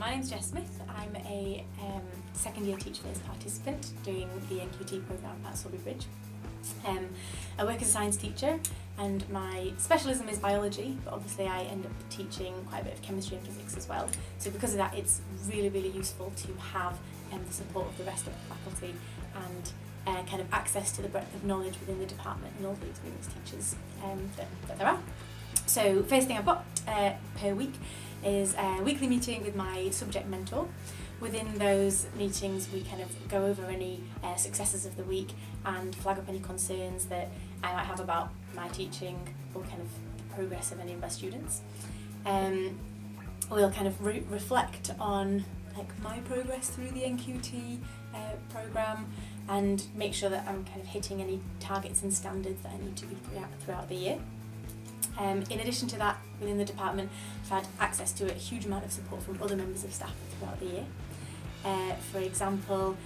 my name's Jess Smith. I'm a second year teacher as participant doing the NQT programme at Sulby Bridge. I work as a science teacher and my specialism is biology, but obviously I end up teaching quite a bit of chemistry and physics as well. So because of that, it's really useful to have the support of the rest of the faculty and kind of access to the breadth of knowledge within the department and all the experienced teachers that there are. So first thing I've got per week is a weekly meeting with my subject mentor. Within those meetings we kind of go over any successes of the week and flag up any concerns that I might have about my teaching or kind of the progress of any of my students. We'll kind of reflect on my progress through the NQT programme and make sure that I'm kind of hitting any targets and standards that I need to be throughout the year. In addition to that, within the department, I've had access to a huge amount of support from other members of staff throughout the year. For example,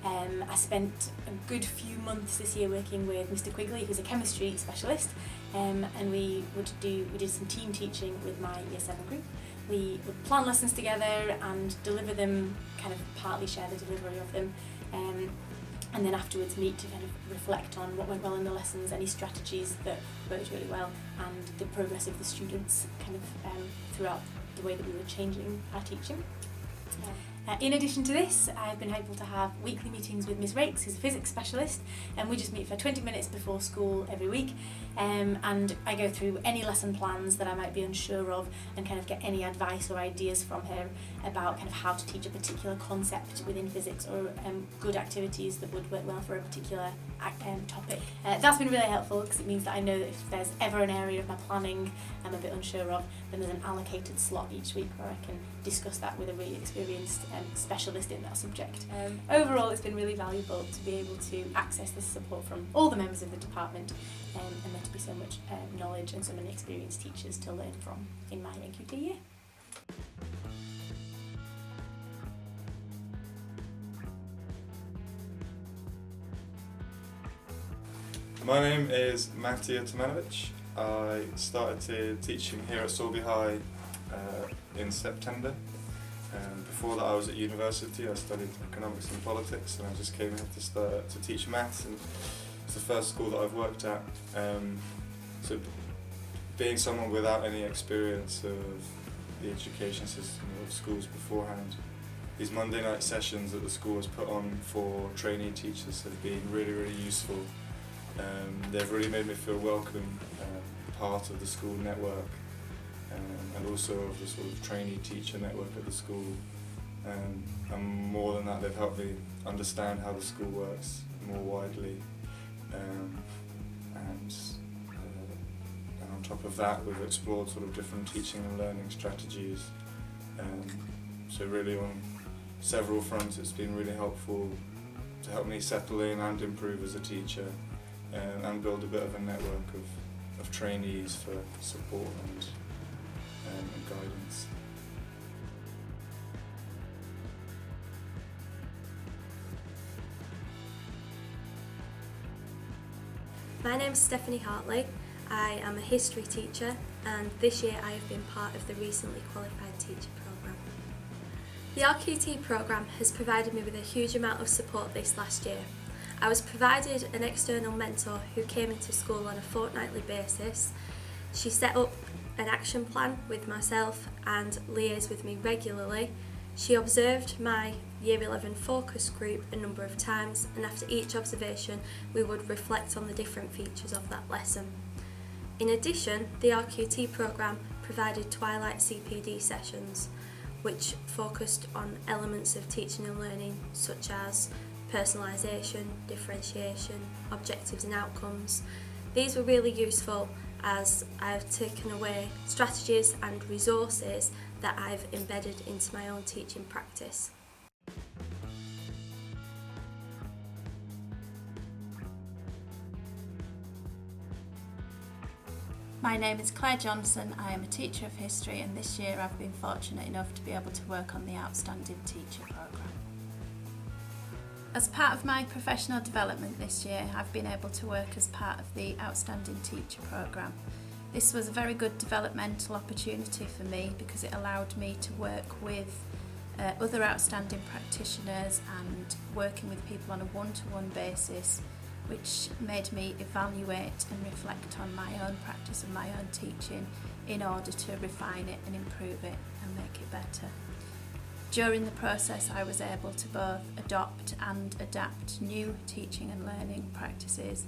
I spent a good few months this year working with Mr. Quigley, who's a chemistry specialist, and we did some team teaching with my Year 7 group. We would plan lessons together and deliver them, kind of partly share the delivery of them, and then afterwards meet to kind of reflect on what went well in the lessons, any strategies that worked really well, and the progress of the students kind of throughout the way that we were changing our teaching. In addition to this, I've been able to have weekly meetings with Ms. Rakes, who's a physics specialist, and we just meet for 20 minutes before school every week, and I go through any lesson plans that I might be unsure of and kind of get any advice or ideas from her about kind of how to teach a particular concept within physics or good activities that would work well for a particular topic. That's been really helpful because it means that I know that if there's ever an area of my planning I'm a bit unsure of, then there's an allocated slot each week where I can discuss that with a really experienced specialist in that subject. Overall, it's been really valuable to be able to access this support from all the members of the department, and there to be so much knowledge and so many experienced teachers to learn from in my NQT year. My name is Matija Tomanovic. I started teaching here at Sulby High in September. Before that I was at university. I studied economics and politics, and I just came here to teach maths, and it's the first school that I've worked at. So being someone without any experience of the education system of schools beforehand, these Monday night sessions that the school has put on for trainee teachers have been really useful. They've really made me feel welcome, part of the school network, and also of the sort of trainee teacher network at the school. And more than that, they've helped me understand how the school works more widely. And on top of that, we've explored sort of different teaching and learning strategies. So really on several fronts it's been really helpful to help me settle in and improve as a teacher, and build a bit of a network of trainees for support and guidance. My name is Stephanie Hartley. I am a history teacher, and this year I have been part of the recently qualified teacher programme. The RQT programme has provided me with a huge amount of support this last year. I was provided an external mentor who came into school on a fortnightly basis. She set up an action plan with myself and liaised with me regularly. She observed my Year 11 focus group a number of times, and after each observation we would reflect on the different features of that lesson. In addition, the RQT programme provided Twilight CPD sessions which focused on elements of teaching and learning such as personalisation, differentiation, objectives and outcomes. These were really useful as I've taken away strategies and resources that I've embedded into my own teaching practice. My name is Claire Johnson. I am a teacher of history, and this year I've been fortunate enough to be able to work on the Outstanding Teacher programme. As part of my professional development this year, I've been able to work as part of the Outstanding Teacher programme. This was a very good developmental opportunity for me because it allowed me to work with other outstanding practitioners and working with people on a one-to-one basis, which made me evaluate and reflect on my own practice and my own teaching in order to refine it and improve it and make it better. During the process, I was able to both adopt and adapt new teaching and learning practices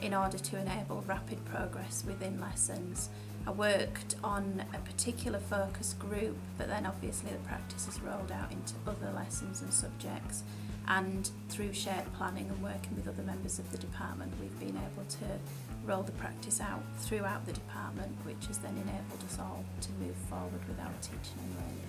in order to enable rapid progress within lessons. I worked on a particular focus group, but then obviously the practice is rolled out into other lessons and subjects, and through shared planning and working with other members of the department, we've been able to roll the practice out throughout the department, which has then enabled us all to move forward with our teaching and learning.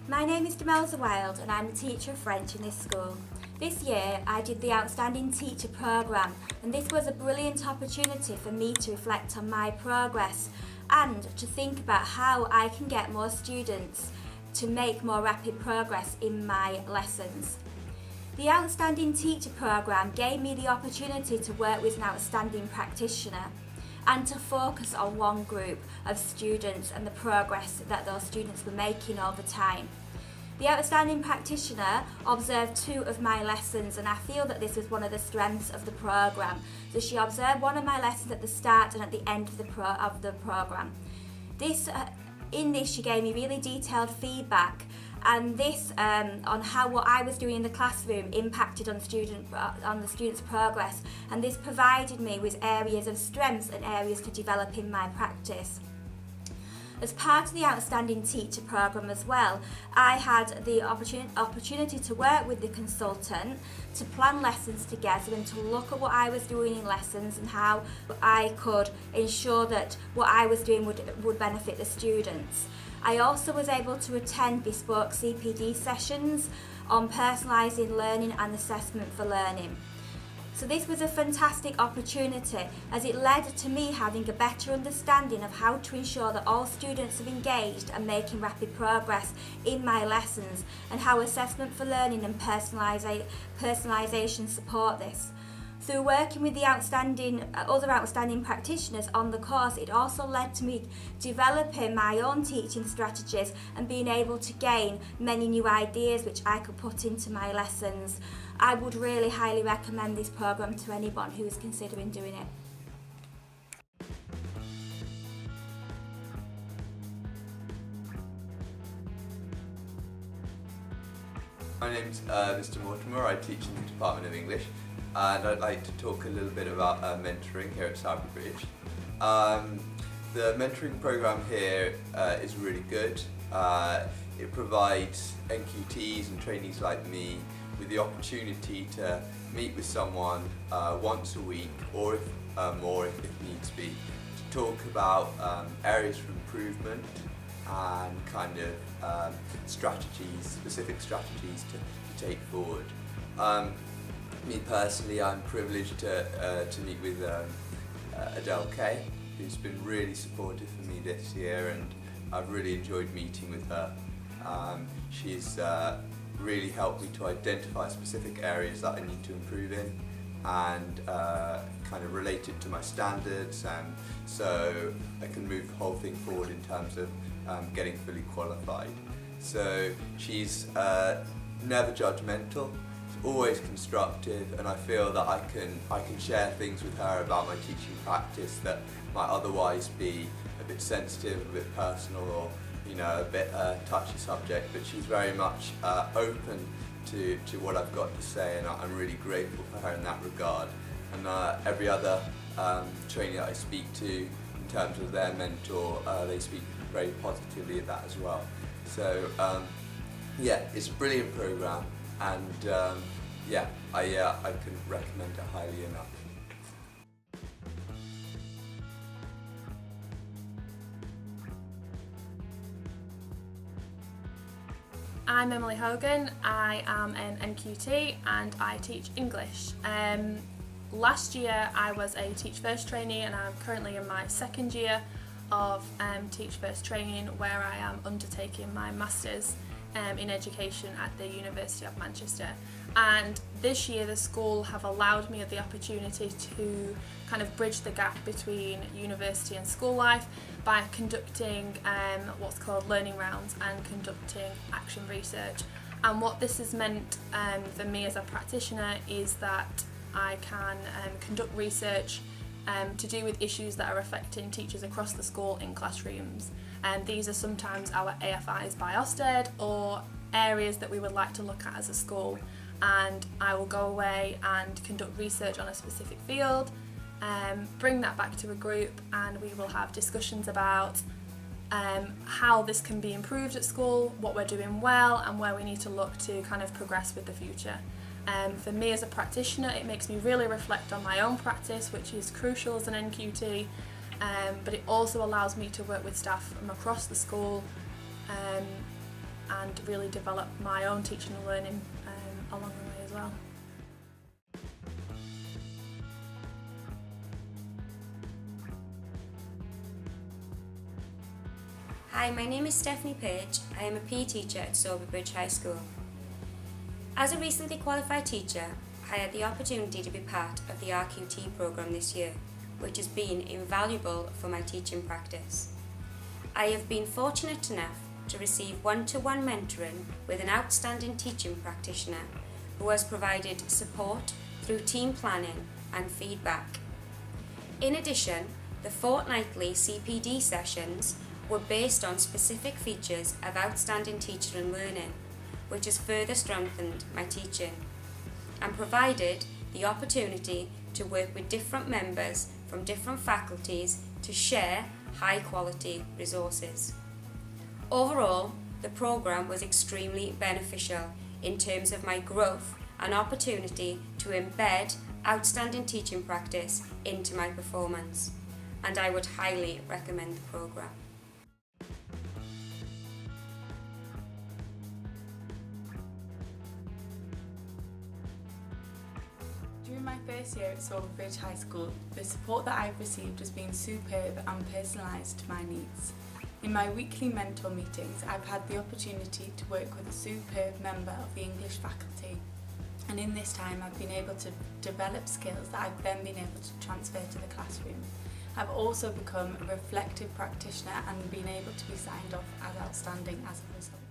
My name is Demelza Wild and I'm the teacher of French in this school. This year I did the Outstanding Teacher programme, and this was a brilliant opportunity for me to reflect on my progress and to think about how I can get more students to make more rapid progress in my lessons. The Outstanding Teacher programme gave me the opportunity to work with an outstanding practitioner and to focus on one group of students and the progress that those students were making over time. The outstanding practitioner observed 2 of my lessons, and I feel that this was one of the strengths of the programme. So she observed one of my lessons at the start and at the end of the programme. In this she gave me really detailed feedback, and this on how what I was doing in the classroom impacted on the students' progress, and this provided me with areas of strengths and areas to develop in my practice. As part of the Outstanding Teacher programme as well, I had the opportunity to work with the consultant to plan lessons together and to look at what I was doing in lessons and how I could ensure that what I was doing would benefit the students. I also was able to attend bespoke CPD sessions on personalising learning and assessment for learning. So this was a fantastic opportunity, as it led to me having a better understanding of how to ensure that all students are engaged and making rapid progress in my lessons, and how assessment for learning and personalisation support this. Through working with the other outstanding practitioners on the course, it also led to me developing my own teaching strategies and being able to gain many new ideas which I could put into my lessons. I would really highly recommend this programme to anyone who is considering doing it. My name's Mr. Mortimer. I teach in the Department of English, and I'd like to talk a little bit about mentoring here at Southbridge. The mentoring programme here is really good. It provides NQTs and trainees like me with the opportunity to meet with someone once a week, or if more if needs be, to talk about areas for improvement and kind of specific strategies to take forward. Me personally, I'm privileged to meet with Adele Kay, who's been really supportive for me this year, and I've really enjoyed meeting with her. She's really helped me to identify specific areas that I need to improve in, and kind of relate it to my standards, and so I can move the whole thing forward in terms of getting fully qualified. So she's never judgmental, always constructive, and I feel that I can share things with her about my teaching practice that might otherwise be a bit sensitive, a bit personal, or a bit touchy subject, but she's very much open to what I've got to say, and I'm really grateful for her in that regard. And every other trainee that I speak to in terms of their mentor, they speak very positively of that as well. So yeah, it's a brilliant programme, and I can recommend it highly enough. I'm Emily Hogan. I am an NQT and I teach English. Last year I was a Teach First trainee, and I'm currently in my second year of Teach First training, where I am undertaking my Masters in Education at the University of Manchester. And this year the school have allowed me the opportunity to kind of bridge the gap between university and school life by conducting what's called learning rounds and conducting action research. And what this has meant for me as a practitioner is that I can conduct research to do with issues that are affecting teachers across the school in classrooms. And these are sometimes our AFIs by Ofsted or areas that we would like to look at as a school. And I will go away and conduct research on a specific field, bring that back to a group, and we will have discussions about how this can be improved at school, what we're doing well, and where we need to look to kind of progress with the future. For me as a practitioner, it makes me really reflect on my own practice, which is crucial as an NQT, but it also allows me to work with staff from across the school and really develop my own teaching and learning along the way as well. Hi, my name is Stephanie Page. I am a PE teacher at Soberbridge High School. As a recently qualified teacher, I had the opportunity to be part of the RQT programme this year, which has been invaluable for my teaching practice. I have been fortunate enough to receive one-to-one mentoring with an outstanding teaching practitioner who has provided support through team planning and feedback. In addition, the fortnightly CPD sessions were based on specific features of outstanding teaching and learning, which has further strengthened my teaching and provided the opportunity to work with different members from different faculties to share high quality resources. Overall, the programme was extremely beneficial in terms of my growth and opportunity to embed outstanding teaching practice into my performance, and I would highly recommend the programme. During my first year at Soberbridge High School, the support that I've received has been superb and personalised to my needs. In my weekly mentor meetings, I've had the opportunity to work with a superb member of the English faculty, and in this time I've been able to develop skills that I've then been able to transfer to the classroom. I've also become a reflective practitioner and been able to be signed off as outstanding as a result.